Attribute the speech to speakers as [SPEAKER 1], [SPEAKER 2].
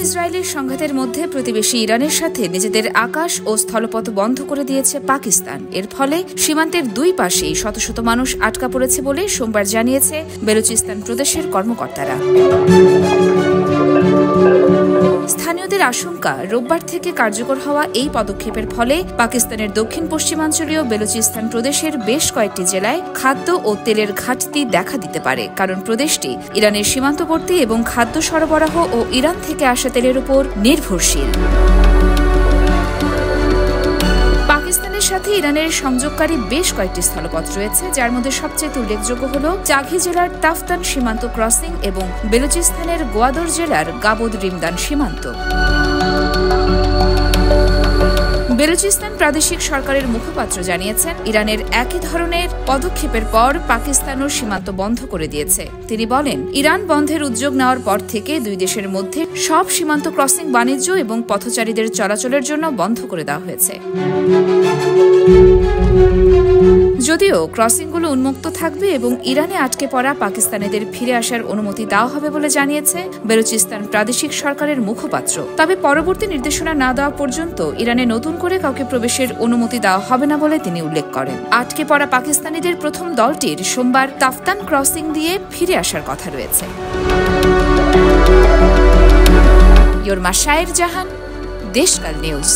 [SPEAKER 1] ইসরায়েলের সংঘাতের মধ্যে প্রতিবেশী ইরানের সাথে নিজেদের আকাশ ও স্থলপথ বন্ধ করে দিয়েছে পাকিস্তান। এর ফলে সীমান্তের দুই পাশেই শত শত মানুষ আটকা পড়েছে বলে সোমবার জানিয়েছে বেলুচিস্তান প্রদেশের কর্মকর্তারা। স্থানীয়দের আশঙ্কা, রোববার থেকে কার্যকর হওয়া এই পদক্ষেপের ফলে পাকিস্তানের দক্ষিণ পশ্চিমাঞ্চলীয় বেলুচিস্তান প্রদেশের বেশ কয়েকটি জেলায় খাদ্য ও তেলের ঘাটতি দেখা দিতে পারে, কারণ প্রদেশটি ইরানের সীমান্তবর্তী এবং খাদ্য সরবরাহ ও ইরান থেকে আসা তেলের উপর নির্ভরশীল। পাকিস্তানের সাথে ইরানের সংযোগকারী বেশ কয়েকটি স্থলপথ রয়েছে, যার মধ্যে সবচেয়ে উল্লেখযোগ্য হল চাঘি জেলার তাফতান সীমান্ত ক্রসিং এবং বেলুচিস্তানের গোয়াদর জেলার গাবোদ রিমদান সীমান্ত। বেলুচিস্তান প্রাদেশিক সরকারের মুখপাত্র জানিয়েছেন, ইরানের একই ধরনের পদক্ষেপের পর পাকিস্তানও সীমান্ত বন্ধ করে দিয়েছে। তিনি বলেন, ইরান বন্ধের উদ্যোগ নেওয়ার পর থেকে দুই দেশের মধ্যে সব সীমান্ত ক্রসিং বাণিজ্য এবং পথচারীদের চলাচলের জন্য বন্ধ করে দেওয়া হয়েছে। যদিও ক্রসিংগুলো উন্মুক্ত থাকবে এবং ইরানে আটকে পড়া পাকিস্তানিদের ফিরে আসার অনুমতি দেওয়া হবে বলে জানিয়েছে বেলুচিস্তান প্রাদেশিক সরকারের মুখপাত্র। তবে পরবর্তী নির্দেশনা না দেওয়া পর্যন্ত ইরানে নতুন করে কাউকে প্রবেশের অনুমতি দেওয়া হবে না বলে তিনি উল্লেখ করেন। আটকে পড়া পাকিস্তানিদের প্রথম দলটির সোমবার তাফতান ক্রসিং দিয়ে ফিরে আসার কথা রয়েছে। ইয়োরমা শায়ের জাহান, দেশকাল নিউজ।